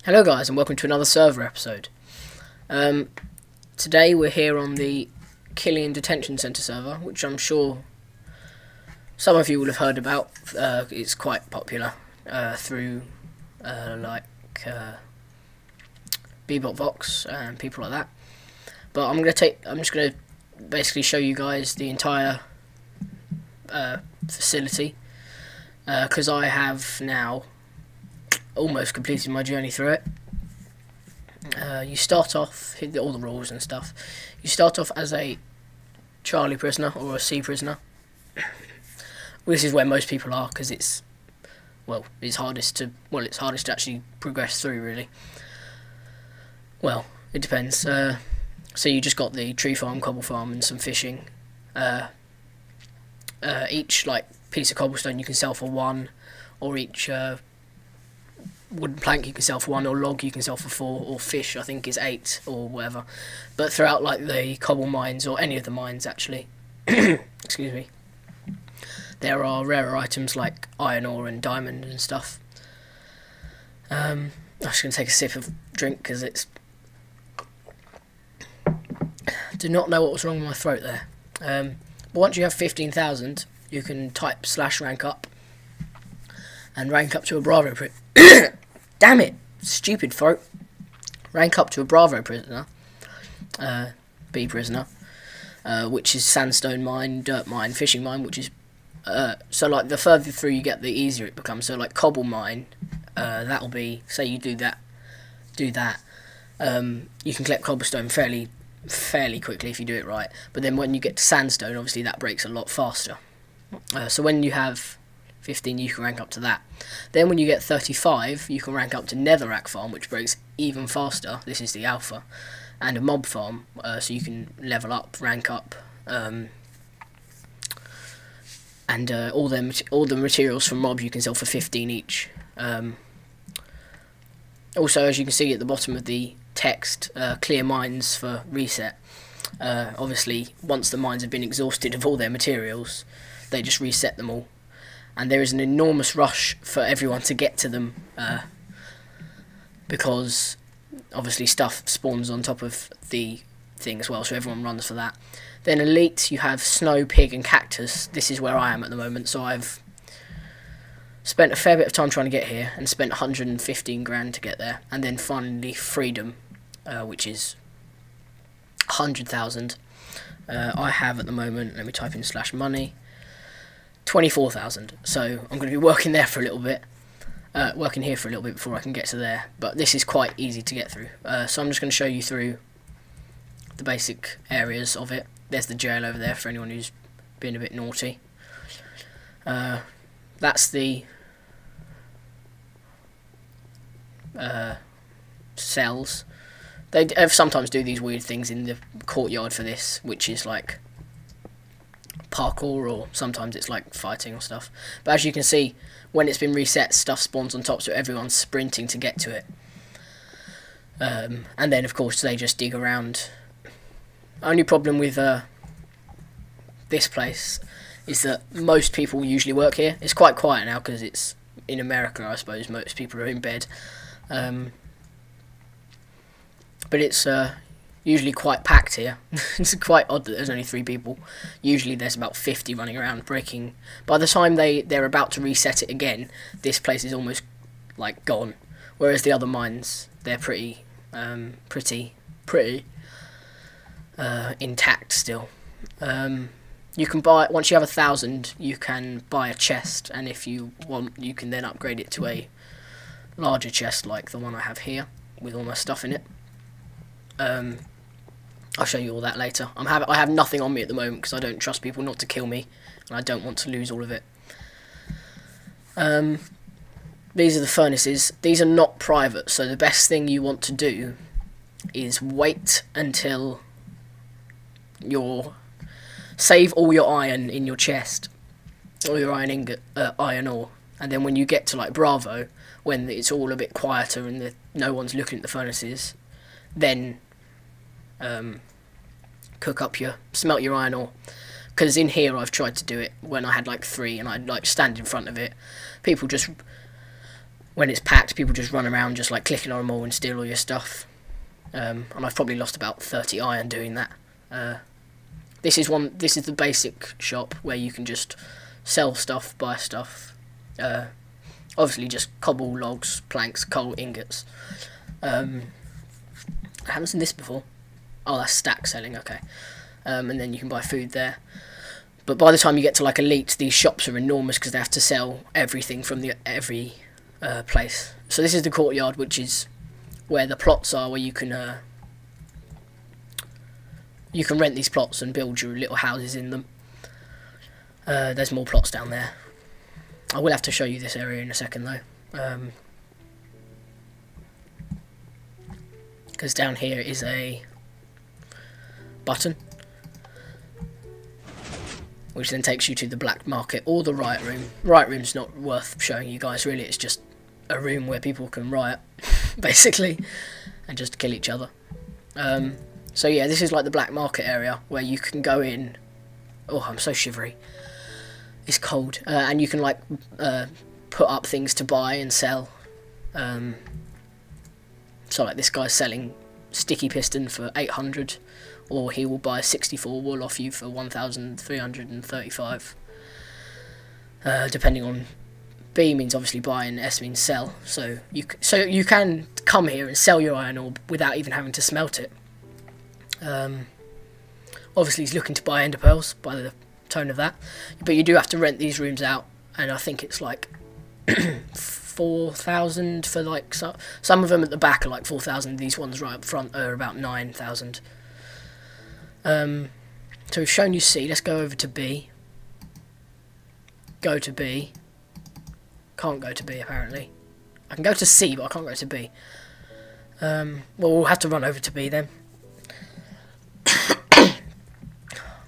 Hello guys, and welcome to another server episode. Today we're here on the Killion Detention Centre server, which I'm sure some of you will have heard about. It's quite popular through Bebop Vox and people like that. But I'm just gonna basically show you guys the entire facility, because I have now almost completed my journey through it. You start off, hit all the rules and stuff. You start off as a Charlie prisoner or a C prisoner. This is where most people are, because it's hardest to actually progress through, really. Well, it depends. So you just got the tree farm, cobble farm, and some fishing. Each piece of cobblestone you can sell for 1, or each wooden plank you can sell for 1, or log you can sell for 4, or fish I think is 8, or whatever. But throughout the cobble mines, or any of the mines actually, excuse me, there are rarer items like iron ore and diamond and stuff. I'm just going to take a sip of drink because it's... do not know what was wrong with my throat there. But once you have 15,000, you can type /rank up and rank up to a Bravo damn it, stupid throat. Rank up to a Bravo prisoner, B prisoner, which is sandstone mine, dirt mine, fishing mine, which is so the further through you get, the easier it becomes. So cobble mine, that'll be, say you do that, you can collect cobblestone fairly quickly if you do it right. But then when you get to sandstone, obviously that breaks a lot faster. So when you have 15, you can rank up to that. Then when you get 35, you can rank up to netherrack farm, which breaks even faster. This is the alpha. And a mob farm, so you can level up, rank up, and all the materials from mob you can sell for 15 each. Also, as you can see at the bottom of the text, clear mines for reset. Obviously, once the mines have been exhausted of all their materials, they just reset them all. And there is an enormous rush for everyone to get to them, because obviously stuff spawns on top of the thing as well, so everyone runs for that. Then elite, you have snow, pig and cactus. This is where I am at the moment, so I've spent a fair bit of time trying to get here and spent 115 grand to get there. And then finally freedom, which is 100,000. I have at the moment, let me type in /money, 24,000. So I'm going to be working there for a little bit, working here for a little bit before I can get to there. But this is quite easy to get through. So I'm just going to show you through the basic areas of it. There's the jail over there for anyone who's been a bit naughty. That's the cells. They sometimes do these weird things in the courtyard for this, which is like parkour, or sometimes it's like fighting or stuff. But as you can see, when it's been reset, stuff spawns on top, so everyone's sprinting to get to it. And then of course they just dig around. Only problem with this place is that most people usually work here. It's quite quiet now because it's in America, I suppose. Most people are in bed. But it's usually quite packed here. It's quite odd that there's only 3 people. Usually there's about 50 running around breaking. By the time they're about to reset it again, this place is almost gone. Whereas the other mines, they're pretty intact still. You can buy, once you have 1,000, you can buy a chest, and if you want, you can then upgrade it to a larger chest like the one I have here with all my stuff in it. I'll show you all that later. I have nothing on me at the moment because I don't trust people not to kill me, and I don't want to lose all of it. These are the furnaces. These are not private, so the best thing you want to do is wait until save all your iron in your chest, all your iron ingot, iron ore, and then when you get to Bravo, when it's all a bit quieter and no one's looking at the furnaces, then smelt your iron ore. Because in here I've tried to do it when I had 3 and I'd stand in front of it. People just when it's packed, people just run around just like clicking on them all and steal all your stuff. And I've probably lost about 30 iron doing that. This is the basic shop where you can just sell stuff, buy stuff. Obviously just cobble, logs, planks, coal, ingots. I haven't seen this before. Oh, that's stack selling, okay. And then you can buy food there. But by the time you get to like elite, these shops are enormous because they have to sell everything from every place. So this is the courtyard, which is where the plots are, where you can rent these plots and build your little houses in them. There's more plots down there. I will have to show you this area in a second though, because down here is a button which then takes you to the black market or the riot room. Riot room's not worth showing you guys really, it's just a room where people can riot basically and just kill each other. So yeah, this is like the black market area where you can go in. Oh, I'm so shivery, it's cold. And you can like put up things to buy and sell. So like this guy's selling sticky piston for 800, or he will buy 64 wool off you for 1,335. Depending on, B means obviously buy and S means sell. So you can come here and sell your iron ore without even having to smelt it. Obviously he's looking to buy ender pearls by the tone of that, but you do have to rent these rooms out, and I think it's like 4,000 for like some of them at the back are like 4,000. These ones right up front are about 9,000. So we've shown you C. Let's go over to B. Go to B. Can't go to B apparently. I can go to C, but I can't go to B. Well, we'll have to run over to B then.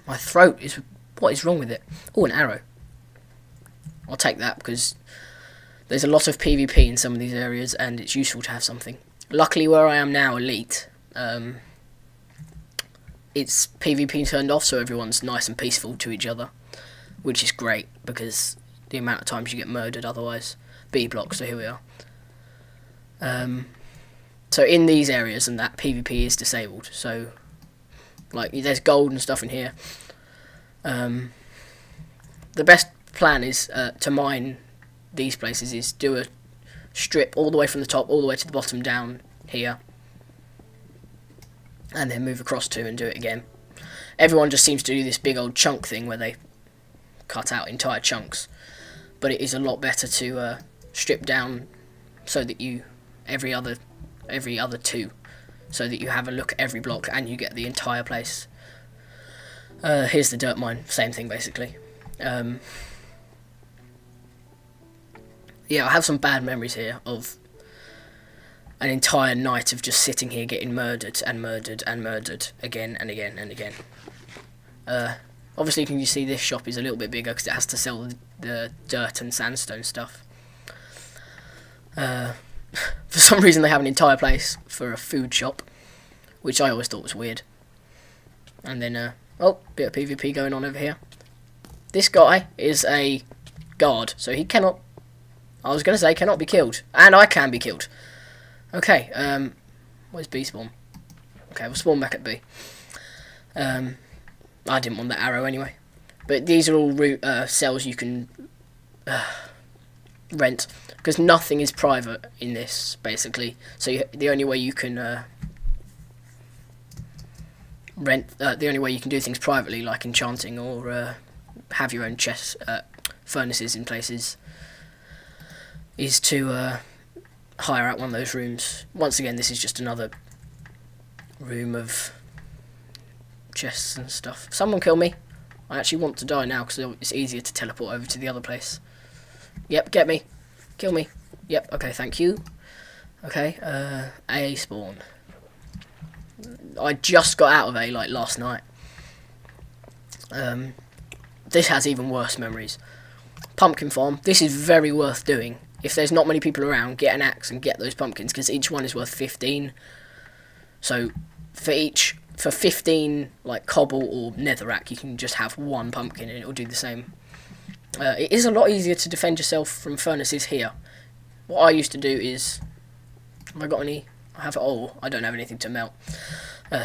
My throat is... What is wrong with it? Oh, an arrow. I'll take that because there's a lot of PvP in some of these areas and it's useful to have something. Luckily where I am now, elite, it's PvP turned off, so everyone's nice and peaceful to each other, which is great because the amount of times you get murdered otherwise. B block, so here we are. So in these areas and that, PvP is disabled, so like there's gold and stuff in here. The best plan is to mine these places, is do a strip all the way from the top all the way to the bottom down here, and then move across to and do it again. Everyone just seems to do this big old chunk thing where they cut out entire chunks, but it is a lot better to strip down so that you every other two, so that you have a look at every block and you get the entire place. Here's the dirt mine, same thing basically. Yeah, I have some bad memories here of an entire night of just sitting here getting murdered and murdered and murdered again and again and again. Obviously, can you see this shop is a little bit bigger because it has to sell the dirt and sandstone stuff. For some reason they have an entire place for a food shop, which I always thought was weird. And then, oh, bit of PvP going on over here. This guy is a guard, so he cannot, I was going to say cannot be killed, and I can be killed. Okay, where's B spawn? Okay, we'll spawn back at B. I didn't want that arrow anyway. But these are all cells you can rent, because nothing is private in this, basically. So the only way you can the only way you can do things privately, like enchanting or have your own chest furnaces in places, is to hire out one of those rooms. Once again, this is just another room of chests and stuff. Someone kill me. I actually want to die now because it's easier to teleport over to the other place. Yep, get me. Kill me. Yep, okay, thank you. Okay, A spawn. I just got out of A like last night. This has even worse memories. Pumpkin farm. This is very worth doing. If there's not many people around, get an axe and get those pumpkins, because each one is worth 15. So for 15 like cobble or netherrack, you can just have one pumpkin and it will do the same. It is a lot easier to defend yourself from furnaces here. what I used to do is, have I got any? I have, oh, I don't have anything to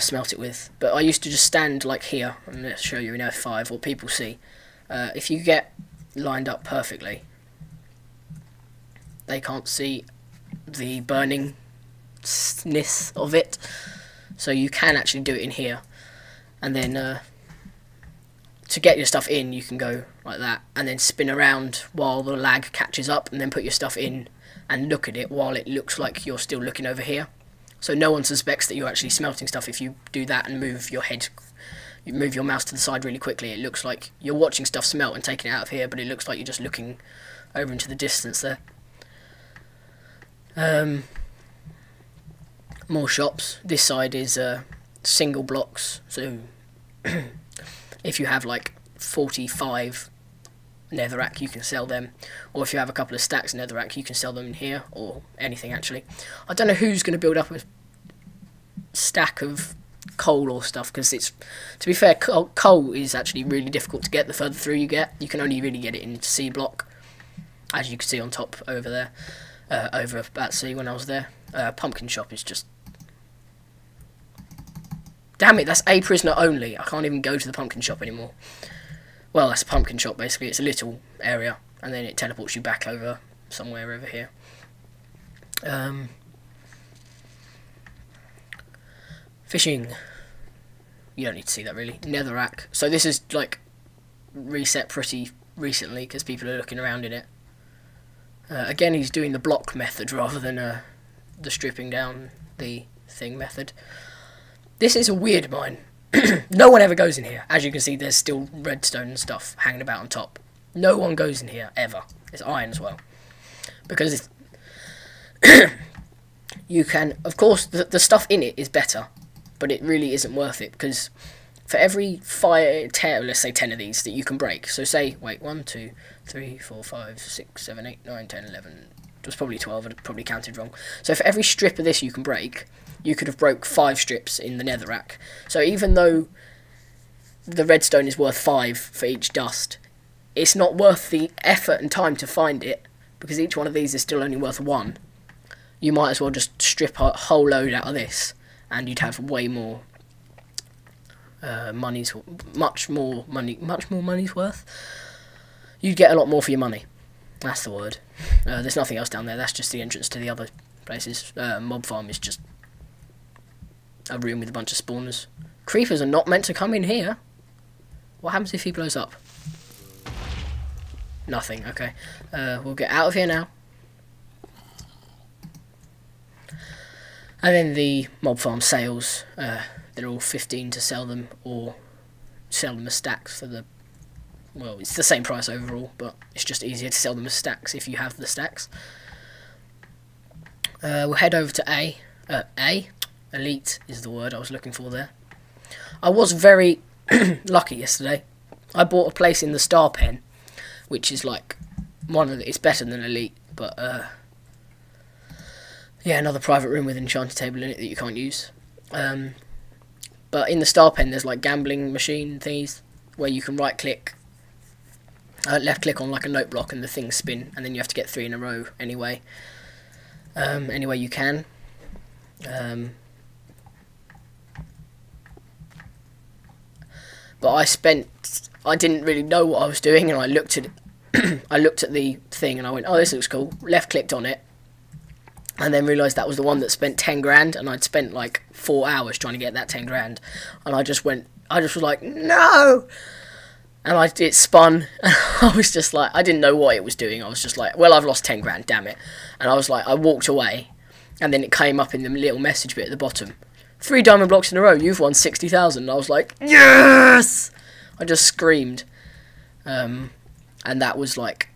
smelt it with, but I used to just stand like here, and let's show you in F5 what people see. If you get lined up perfectly, they can't see the burningness of it, so you can actually do it in here, and then to get your stuff in, you can go like that, and then spin around while the lag catches up, and then put your stuff in and look at it while it looks like you're still looking over here. So no one suspects that you're actually smelting stuff if you do that and move your head, you move your mouse to the side really quickly. It looks like you're watching stuff smelt and taking it out of here, but it looks like you're just looking over into the distance there. More shops. This side is single blocks, so if you have like 45 netherrack, you can sell them, or if you have a couple of stacks netherrack, you can sell them in here, or anything actually. I don't know who's going to build up a stack of coal or stuff, because it's, to be fair, coal is actually really difficult to get the further through you get. You can only really get it in C block, as you can see on top over there, over at C when I was there. Pumpkin shop is just, damn it, that's a prisoner only. I can't even go to the pumpkin shop anymore. Well, that's a pumpkin shop basically. It's a little area, and then it teleports you back over somewhere over here. Fishing. You don't need to see that really. Netherrack. So this is like reset pretty recently because people are looking around in it. Again, he's doing the block method rather than the stripping down the thing method. This is a weird mine. No one ever goes in here. As you can see, there's still redstone and stuff hanging about on top. No one goes in here, ever. It's iron as well. Because it's you can, of course, the stuff in it is better, but it really isn't worth it, because for every 10, let's say 10 of these that you can break, so say, wait, 1, 2, 3, 4, 5, 6, 7, 8, 9, 10, 11, it was probably 12, I probably counted wrong. So for every strip of this you can break, you could have broke 5 strips in the netherrack. So even though the redstone is worth 5 for each dust, it's not worth the effort and time to find it, because each one of these is still only worth 1. You might as well just strip a whole load out of this, and you'd have way more much more money's worth. You'd get a lot more for your money. That's the word. There's nothing else down there. That's just the entrance to the other places. Mob farm is just a room with a bunch of spawners. Creepers are not meant to come in here. What happens if he blows up? Nothing. Okay. We'll get out of here now. And then the mob farm sales. They're all 15 to sell them, or sell them as stacks for the, well, it's the same price overall, but it's just easier to sell them as stacks if you have the stacks. We'll head over to A. Elite is the word I was looking for there. I was very lucky yesterday. I bought a place in the Star Pen, which is like it's better than Elite, but yeah, another private room with an enchanted table in it that you can't use. But in the Star Pen, there's like gambling machine thingies where you can right click, left click on like a note block, and the things spin, and then you have to get 3 in a row anyway. Anyway you can. But I didn't really know what I was doing, and I looked at I looked at the thing and I went, oh, this looks cool. Left clicked on it, and then realised that was the one that spent 10 grand, and I'd spent like 4 hours trying to get that 10 grand, and I just was like, no, and it spun, and I was just like, I didn't know what it was doing. I was just like, well, I've lost 10 grand, damn it. And I was like, I walked away, and then it came up in the little message bit at the bottom, 3 diamond blocks in a row, you've won 60,000. I was like, yes! I just screamed. And that was like,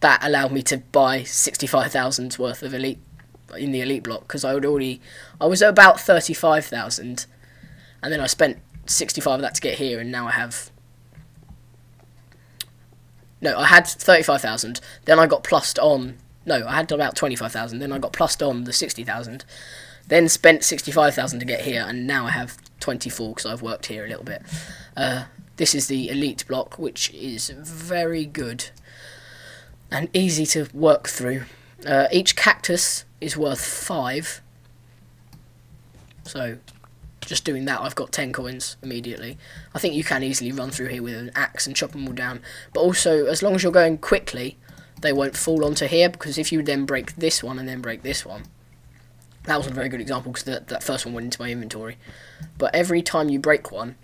that allowed me to buy 65,000 worth of Elite in the Elite block, because I was at about 35,000, and then I spent 65 of that to get here, and now I have, no, I had 35,000, then I got plussed on, no, I had about 25,000, then I got plussed on the 60,000, then spent 65,000 to get here, and now I have 24 because I've worked here a little bit. This is the Elite block, which is very good and easy to work through. Each cactus is worth 5. So, just doing that, I've got 10 coins immediately. I think you can easily run through here with an axe and chop them all down. But also, as long as you're going quickly, they won't fall onto here, because if you then break this one and then break this one, that wasn't a very good example because that first one went into my inventory. But every time you break one,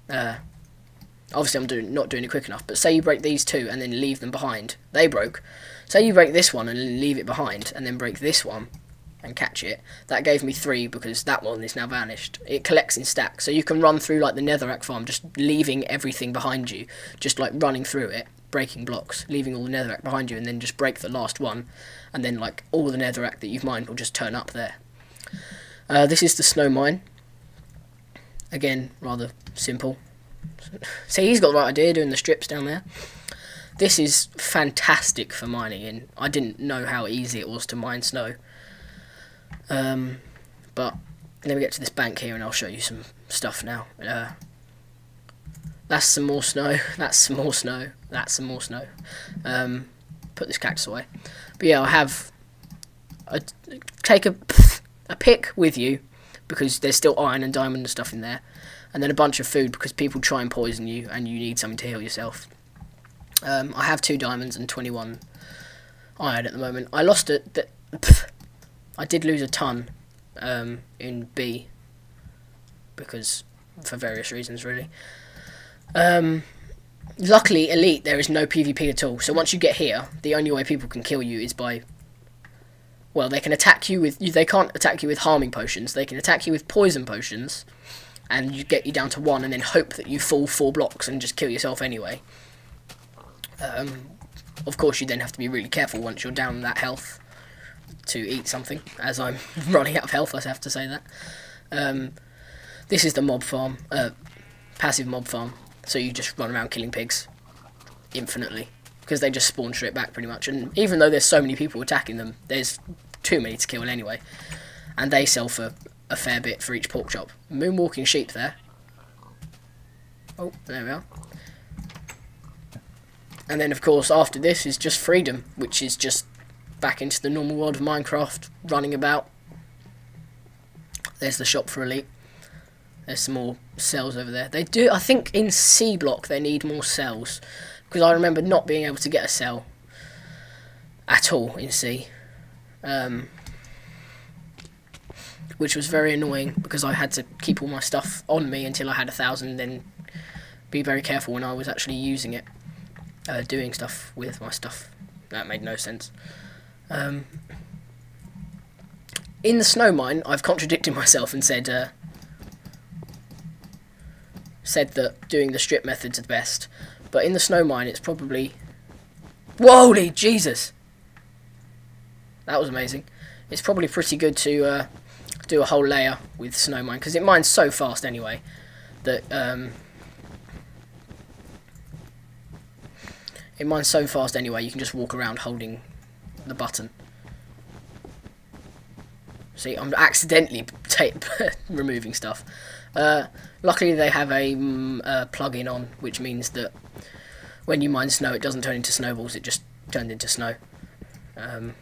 obviously I'm not doing it quick enough, but say you break these two and then leave them behind. They broke. Say you break this one and leave it behind, and then break this one and catch it. That gave me 3 because that one is now vanished. It collects in stacks, so you can run through like the netherrack farm, just leaving everything behind you, just like running through it, breaking blocks, leaving all the netherrack behind you, and then just break the last one, and then like all the netherrack that you've mined will just turn up there. This is the snow mine. Again, rather simple. See, he's got the right idea doing the strips down there. This is fantastic for mining in. I didn't know how easy it was to mine snow. But let me get to this bank here and I'll show you some stuff now. That's some more snow, that's some more snow, that's some more snow. Put this cactus away. But yeah, I have... take a pick with you, because there's still iron and diamond and stuff in there. And then a bunch of food, because people try and poison you and you need something to heal yourself. I have 2 diamonds and 21 iron at the moment. I lost it. I did lose a ton in B, because for various reasons really. Luckily, Elite, there is no PvP at all. So once you get here, the only way people can kill you is by... Well, they can attack you with... They can't attack you with harming potions. They can attack you with poison potions, and you get you down to 1, and then hope that you fall 4 blocks and just kill yourself anyway. Of course, you then have to be really careful once you're down that health to eat something, as I'm running out of health, I have to say that. This is the mob farm, passive mob farm, so you just run around killing pigs infinitely, because they just spawn straight back pretty much, and even though there's so many people attacking them, there's too many to kill anyway, and they sell for a fair bit for each pork chop. Moonwalking sheep there. Oh, there we are. And then of course after this is just freedom, which is just back into the normal world of Minecraft, running about. There's the shop for Elite. There's some more cells over there. They do, I think in C block they need more cells, because I remember not being able to get a cell at all in C, which was very annoying, because I had to keep all my stuff on me until I had 1,000, then be very careful when I was actually using it, doing stuff with my stuff. That made no sense. In the snow mine, I've contradicted myself and said that doing the strip method's the best, but in the snow mine it's probably... Holy Jesus! That was amazing. It's probably pretty good to do a whole layer with snow mine, because it mines so fast anyway that it mines so fast anyway you can just walk around holding the button. See, I'm accidentally removing stuff. Luckily they have a plug-in on, which means that when you mine snow it doesn't turn into snowballs, it just turns into snow. But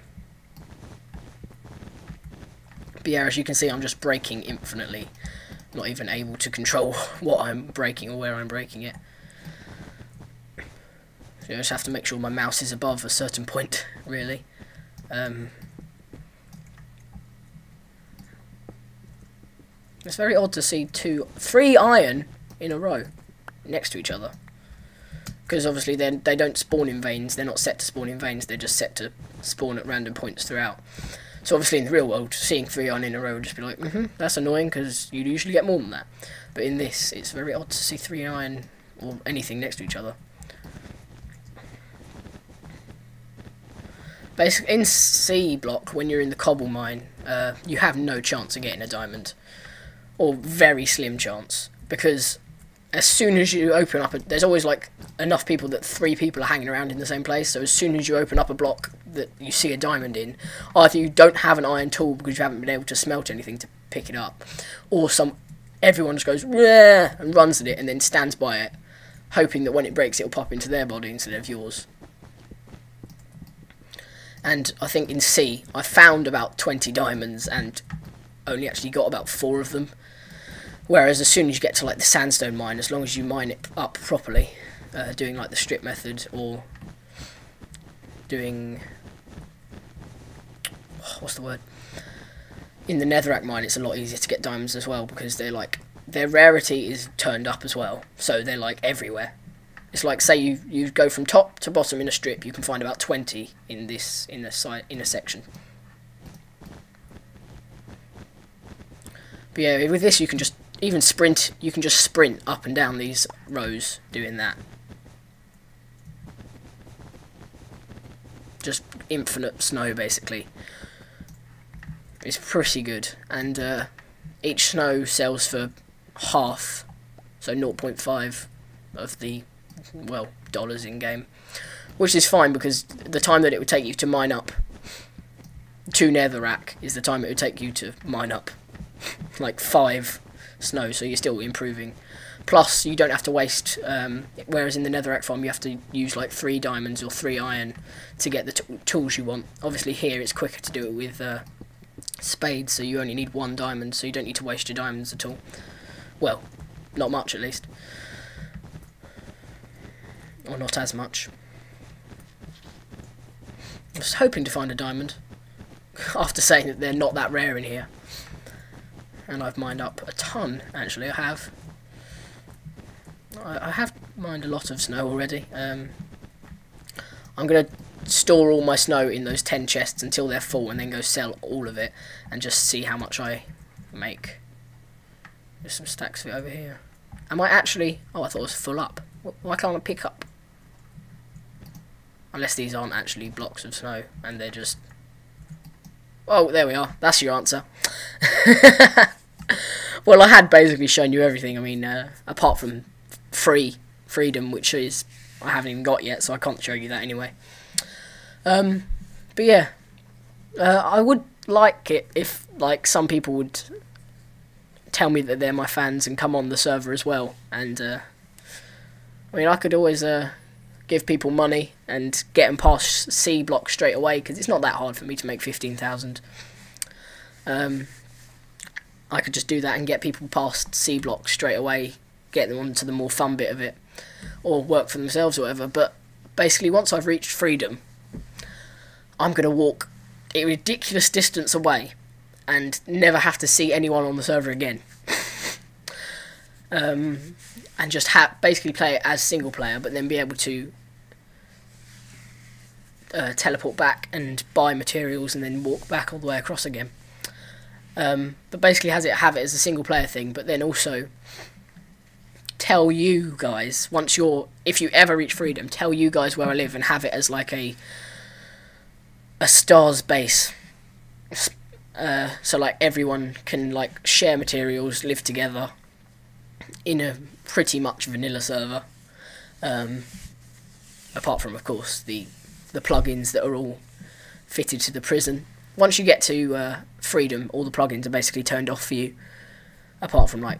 yeah, as you can see, I'm just breaking infinitely, not even able to control what I'm breaking or where I'm breaking it. So I just have to make sure my mouse is above a certain point, really. It's very odd to see 3 iron in a row next to each other, because obviously they don't spawn in veins. They're not set to spawn in veins. They're just set to spawn at random points throughout. So obviously in the real world, seeing 3 iron in a row would just be like, that's annoying, because you usually get more than that. But in this, it's very odd to see 3 iron or anything next to each other. Basically, in C block, when you're in the cobble mine, you have no chance of getting a diamond, or very slim chance, because as soon as you open up, there's always like enough people that 3 people are hanging around in the same place. So as soon as you open up a block that you see a diamond in, either you don't have an iron tool because you haven't been able to smelt anything to pick it up, or everyone just goes "Rah!" and runs at it and then stands by it, hoping that when it breaks it'll pop into their body instead of yours. And I think in C, I found about 20 diamonds and only actually got about 4 of them. Whereas as soon as you get to like the sandstone mine, as long as you mine it up properly, doing like the strip method or doing, what's the word? In the netherrack mine, it's a lot easier to get diamonds as well, because they're like, their rarity is turned up as well, so they're like everywhere. It's like, say you go from top to bottom in a strip, you can find about 20 in a section. But yeah, with this you can just even sprint. You can just sprint up and down these rows doing that. Just infinite snow basically. It's pretty good, and each snow sells for half, so 0.5 of the, well, dollars in game, which is fine, because the time that it would take you to mine up 2 netherrack is the time it would take you to mine up like 5 snow, so you're still improving. Plus you don't have to waste, whereas in the netherrack farm you have to use like 3 diamonds or 3 iron to get the tools you want. Obviously here it's quicker to do it with spades, so you only need 1 diamond, so you don't need to waste your diamonds at all. Well, not much at least, or not as much. I was hoping to find a diamond after saying that they're not that rare in here, and I've mined up a ton. Actually, I have mined a lot of snow already. I'm gonna store all my snow in those 10 chests until they're full, and then go sell all of it and just see how much I make. There's some stacks of it over here. Am I actually... oh, I thought it was full up. Why can't I pick up? Unless these aren't actually blocks of snow and they're just... oh, there we are. That's your answer. Well, I had basically shown you everything. I mean, apart from freedom, which is I haven't even got yet, so I can't show you that anyway. But yeah, I would like it if like some people would tell me that they're my fans and come on the server as well. And I mean, I could always give people money and get them past C block straight away, because it's not that hard for me to make 15,000. I could just do that and get people past C block straight away, get them onto the more fun bit of it, or work for themselves or whatever. But basically, once I've reached freedom, I'm going to walk a ridiculous distance away and never have to see anyone on the server again. And just basically play it as single player, but then be able to teleport back and buy materials and then walk back all the way across again. But basically have it as a single player thing, but then also tell you guys, if you ever reach freedom, tell you guys where I live and have it as like a stars base, so like everyone can like share materials, live together in a pretty much vanilla server, apart from of course the plugins that are all fitted to the prison. Once you get to freedom, all the plugins are basically turned off for you, apart from like,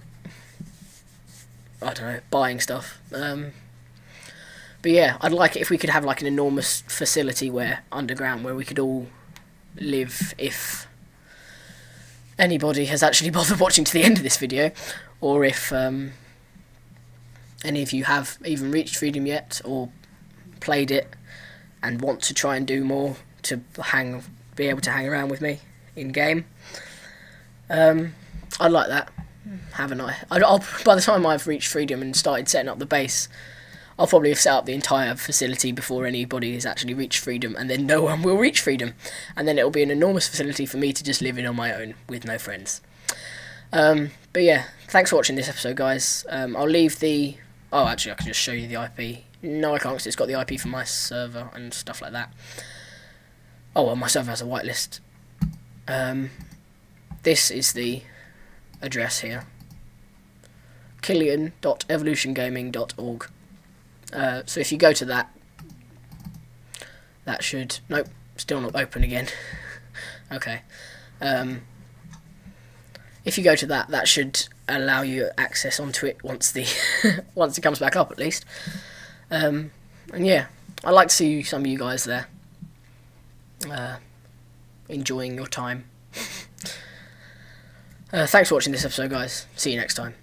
I don't know, buying stuff. But yeah, I'd like it if we could have like an enormous facility underground where we could all live, if anybody has actually bothered watching to the end of this video, or if any of you have even reached freedom yet, or played it and want to try and do more to be able to hang around with me in game. I'd like that. Haven't I? By the time I've reached freedom and started setting up the base, I'll probably have set up the entire facility before anybody has actually reached freedom, and then no one will reach freedom, and then it'll be an enormous facility for me to just live in on my own with no friends. But yeah, thanks for watching this episode, guys. I'll leave the... oh, actually, I can just show you the IP. No, I can't, because it's got the IP for my server and stuff like that. Oh, well, my server has a whitelist. This is the address here. Killion.evolutiongaming.org. So if you go to that, that should... nope, still not open again. Okay. If you go to that, that should allow you access onto it once the once it comes back up, at least. And yeah, I'd like to see some of you guys there. enjoying your time. Thanks for watching this episode, guys. See you next time.